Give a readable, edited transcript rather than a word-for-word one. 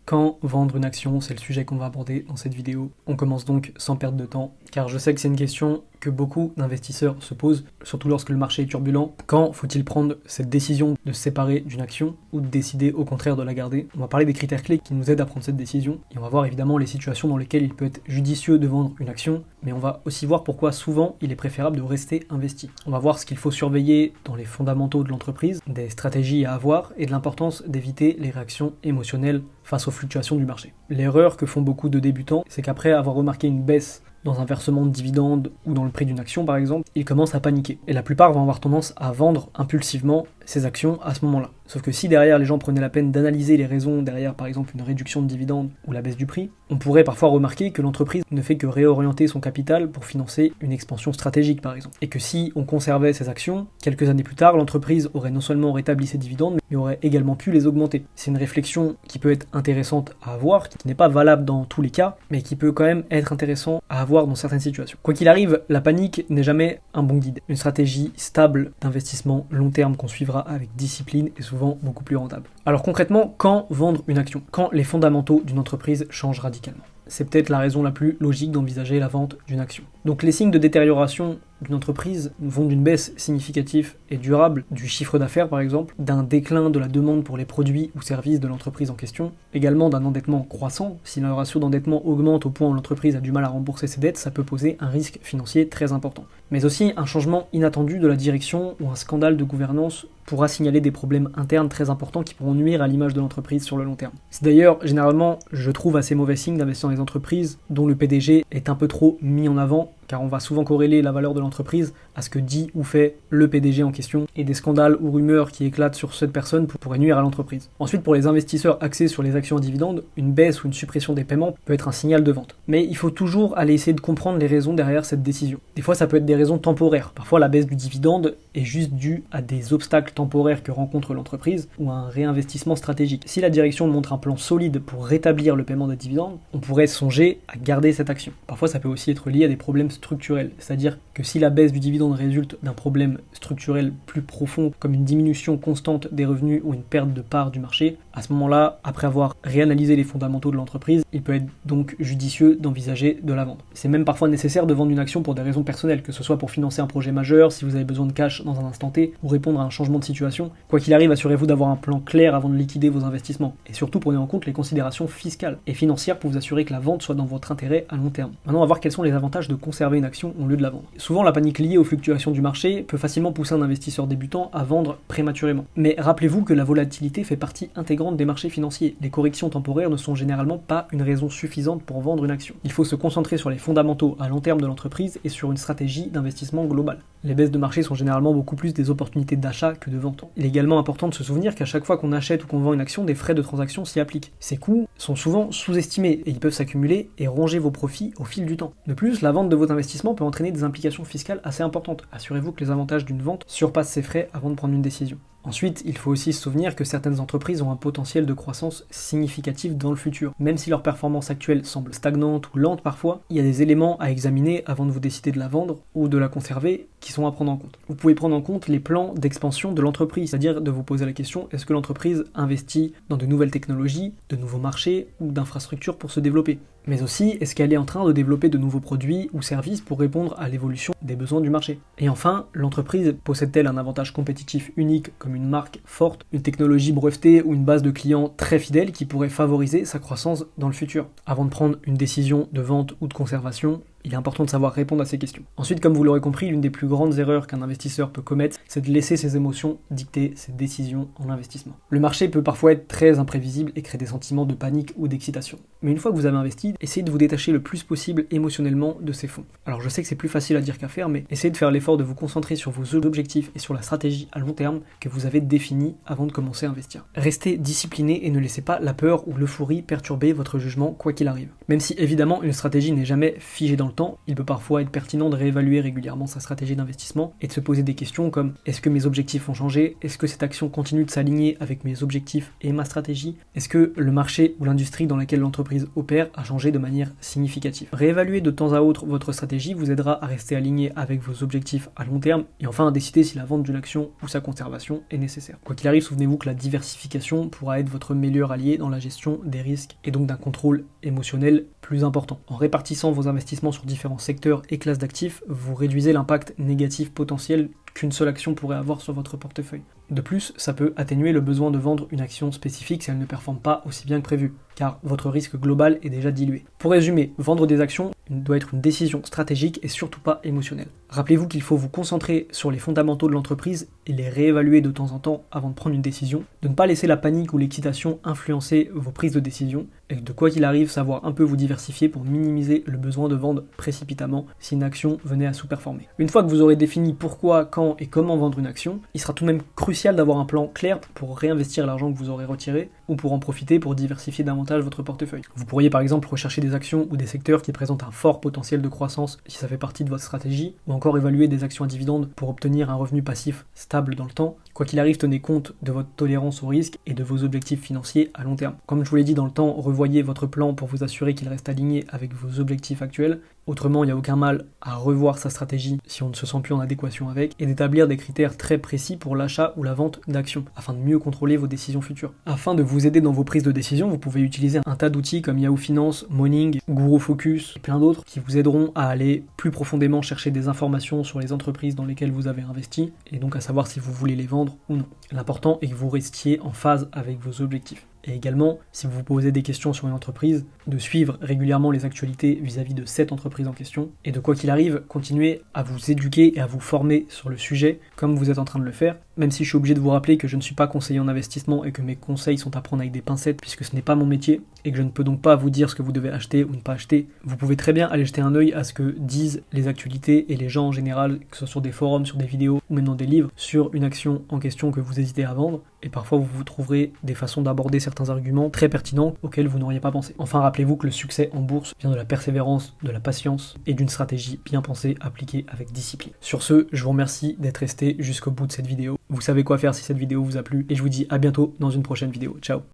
Quand vendre une action, c'est le sujet qu'on va aborder dans cette vidéo. On commence donc sans perdre de temps, car je sais que c'est une question que beaucoup d'investisseurs se posent, surtout lorsque le marché est turbulent. Quand faut-il prendre cette décision de se séparer d'une action ou de décider au contraire de la garder? On va parler des critères clés qui nous aident à prendre cette décision, et on va voir évidemment les situations dans lesquelles il peut être judicieux de vendre une action, mais on va aussi voir pourquoi souvent il est préférable de rester investi. On va voir ce qu'il faut surveiller dans les fondamentaux de l'entreprise, des stratégies à avoir et de l'importance d'éviter les réactions émotionnelles face aux fluctuations du marché. L'erreur que font beaucoup de débutants, c'est qu'après avoir remarqué une baisse dans un versement de dividendes ou dans le prix d'une action par exemple, ils commencent à paniquer. Et la plupart vont avoir tendance à vendre impulsivement ces actions à ce moment-là. Sauf que si derrière les gens prenaient la peine d'analyser les raisons derrière par exemple une réduction de dividendes ou la baisse du prix, on pourrait parfois remarquer que l'entreprise ne fait que réorienter son capital pour financer une expansion stratégique par exemple. Et que si on conservait ces actions, quelques années plus tard, l'entreprise aurait non seulement rétabli ses dividendes, mais aurait également pu les augmenter. C'est une réflexion qui peut être intéressante à avoir, qui n'est pas valable dans tous les cas, mais qui peut quand même être intéressant à avoir dans certaines situations. Quoi qu'il arrive, la panique n'est jamais un bon guide. Une stratégie stable d'investissement long terme qu'on suivra avec discipline est souvent beaucoup plus rentable. Alors concrètement, quand vendre une action? Quand les fondamentaux d'une entreprise changent radicalement. C'est peut-être la raison la plus logique d'envisager la vente d'une action. Donc les signes de détérioration d'une entreprise vont d'une baisse significative et durable du chiffre d'affaires par exemple, d'un déclin de la demande pour les produits ou services de l'entreprise en question, également d'un endettement croissant. Si le ratio d'endettement augmente au point où l'entreprise a du mal à rembourser ses dettes, ça peut poser un risque financier très important. Mais aussi un changement inattendu de la direction ou un scandale de gouvernance pourra signaler des problèmes internes très importants qui pourront nuire à l'image de l'entreprise sur le long terme. C'est d'ailleurs généralement, je trouve, assez mauvais signe d'investir dans les entreprises dont le PDG est un peu trop mis en avant, car on va souvent corréler la valeur de l'entreprise à ce que dit ou fait le PDG en question, et des scandales ou rumeurs qui éclatent sur cette personne pourraient nuire à l'entreprise. Ensuite, pour les investisseurs axés sur les actions à dividendes, une baisse ou une suppression des paiements peut être un signal de vente. Mais il faut toujours aller essayer de comprendre les raisons derrière cette décision. Des fois, ça peut être des raisons temporaires. Parfois, la baisse du dividende est juste due à des obstacles temporaires que rencontre l'entreprise ou à un réinvestissement stratégique. Si la direction montre un plan solide pour rétablir le paiement des dividendes, on pourrait songer à garder cette action. Parfois, ça peut aussi être lié à des problèmes structurels, c'est-à-dire que si la baisse du dividende résulte d'un problème structurel plus profond, comme une diminution constante des revenus ou une perte de part du marché, à ce moment-là, après avoir réanalysé les fondamentaux de l'entreprise, il peut être donc judicieux d'envisager de la vendre. C'est même parfois nécessaire de vendre une action pour des raisons personnelles, que ce soit pour financer un projet majeur, si vous avez besoin de cash dans un instant T, ou répondre à un changement de situation. Quoi qu'il arrive, assurez-vous d'avoir un plan clair avant de liquider vos investissements. Et surtout, prenez en compte les considérations fiscales et financières pour vous assurer que la vente soit dans votre intérêt à long terme. Maintenant, on va voir quels sont les avantages de conserver une action au lieu de la vendre. Souvent, la panique liée aux fluctuations du marché peut facilement pousser un investisseur débutant à vendre prématurément. Mais rappelez-vous que la volatilité fait partie intégrante des marchés financiers. Les corrections temporaires ne sont généralement pas une raison suffisante pour vendre une action. Il faut se concentrer sur les fondamentaux à long terme de l'entreprise et sur une stratégie d'investissement globale. Les baisses de marché sont généralement beaucoup plus des opportunités d'achat que de vente. Il est également important de se souvenir qu'à chaque fois qu'on achète ou qu'on vend une action, des frais de transaction s'y appliquent. Ces coûts sont souvent sous-estimés et ils peuvent s'accumuler et ronger vos profits au fil du temps. De plus, la vente de vos investissements peut entraîner des implications fiscales assez importantes. Assurez-vous que les avantages d'une vente surpassent ces frais avant de prendre une décision. Ensuite, il faut aussi se souvenir que certaines entreprises ont un potentiel de croissance significatif dans le futur. Même si leur performance actuelle semble stagnante ou lente parfois, il y a des éléments à examiner avant de vous décider de la vendre ou de la conserver qui sont à prendre en compte. Vous pouvez prendre en compte les plans d'expansion de l'entreprise, c'est-à-dire de vous poser la question, est-ce que l'entreprise investit dans de nouvelles technologies, de nouveaux marchés ou d'infrastructures pour se développer? Mais aussi, est-ce qu'elle est en train de développer de nouveaux produits ou services pour répondre à l'évolution des besoins du marché? Et enfin, l'entreprise possède-t-elle un avantage compétitif unique comme une marque forte, une technologie brevetée ou une base de clients très fidèle qui pourrait favoriser sa croissance dans le futur? Avant de prendre une décision de vente ou de conservation, il est important de savoir répondre à ces questions. Ensuite, comme vous l'aurez compris, l'une des plus grandes erreurs qu'un investisseur peut commettre, c'est de laisser ses émotions dicter ses décisions en investissement. Le marché peut parfois être très imprévisible et créer des sentiments de panique ou d'excitation. Mais une fois que vous avez investi, essayez de vous détacher le plus possible émotionnellement de ces fonds. Alors je sais que c'est plus facile à dire qu'à faire, mais essayez de faire l'effort de vous concentrer sur vos objectifs et sur la stratégie à long terme que vous avez définie avant de commencer à investir. Restez discipliné et ne laissez pas la peur ou l'euphorie perturber votre jugement quoi qu'il arrive. Même si évidemment une stratégie n'est jamais figée dans le temps, il peut parfois être pertinent de réévaluer régulièrement sa stratégie d'investissement et de se poser des questions comme est-ce que mes objectifs ont changé? Est-ce que cette action continue de s'aligner avec mes objectifs et ma stratégie? Est-ce que le marché ou l'industrie dans laquelle l'entreprise opère a changé de manière significative? Réévaluer de temps à autre votre stratégie vous aidera à rester aligné avec vos objectifs à long terme et enfin à décider si la vente d'une action ou sa conservation est nécessaire. Quoi qu'il arrive, souvenez-vous que la diversification pourra être votre meilleur allié dans la gestion des risques et donc d'un contrôle émotionnel plus important. En répartissant vos investissements sur différents secteurs et classes d'actifs, vous réduisez l'impact négatif potentiel qu'une seule action pourrait avoir sur votre portefeuille. De plus, ça peut atténuer le besoin de vendre une action spécifique si elle ne performe pas aussi bien que prévu, car votre risque global est déjà dilué. Pour résumer, vendre des actions doit être une décision stratégique et surtout pas émotionnelle. Rappelez-vous qu'il faut vous concentrer sur les fondamentaux de l'entreprise et les réévaluer de temps en temps avant de prendre une décision, de ne pas laisser la panique ou l'excitation influencer vos prises de décision, et de quoi qu'il arrive, savoir un peu vous diversifier pour minimiser le besoin de vendre précipitamment si une action venait à sous-performer. Une fois que vous aurez défini pourquoi, quand et comment vendre une action, il sera tout de même crucial d'avoir un plan clair pour réinvestir l'argent que vous aurez retiré ou pour en profiter pour diversifier davantage votre portefeuille. Vous pourriez par exemple rechercher des actions ou des secteurs qui présentent un fort potentiel de croissance si ça fait partie de votre stratégie, ou encore évaluer des actions à dividendes pour obtenir un revenu passif stable dans le temps. Quoi qu'il arrive, tenez compte de votre tolérance au risque et de vos objectifs financiers à long terme. Comme je vous l'ai dit dans le temps, revoyez votre plan pour vous assurer qu'il reste aligné avec vos objectifs actuels. Autrement, il n'y a aucun mal à revoir sa stratégie si on ne se sent plus en adéquation avec, et d'établir des critères très précis pour l'achat ou la vente d'actions, afin de mieux contrôler vos décisions futures. Afin de vous aider dans vos prises de décision, vous pouvez utiliser un tas d'outils comme Yahoo Finance, Morning, Guru Focus et plein d'autres qui vous aideront à aller plus profondément chercher des informations sur les entreprises dans lesquelles vous avez investi, et donc à savoir si vous voulez les vendre ou non. L'important est que vous restiez en phase avec vos objectifs. Et également, si vous vous posez des questions sur une entreprise, de suivre régulièrement les actualités vis-à-vis de cette entreprise en question, et de quoi qu'il arrive, continuer à vous éduquer et à vous former sur le sujet, comme vous êtes en train de le faire, même si je suis obligé de vous rappeler que je ne suis pas conseiller en investissement et que mes conseils sont à prendre avec des pincettes, puisque ce n'est pas mon métier, et que je ne peux donc pas vous dire ce que vous devez acheter ou ne pas acheter. Vous pouvez très bien aller jeter un œil à ce que disent les actualités et les gens en général, que ce soit sur des forums, sur des vidéos, ou même dans des livres, sur une action en question que vous hésitez à vendre, et parfois vous trouverez des façons d'aborder certains arguments très pertinents auxquels vous n'auriez pas pensé. Enfin, rappelez-vous que le succès en bourse vient de la persévérance, de la patience et d'une stratégie bien pensée, appliquée avec discipline. Sur ce, je vous remercie d'être resté jusqu'au bout de cette vidéo. Vous savez quoi faire si cette vidéo vous a plu, et je vous dis à bientôt dans une prochaine vidéo. Ciao!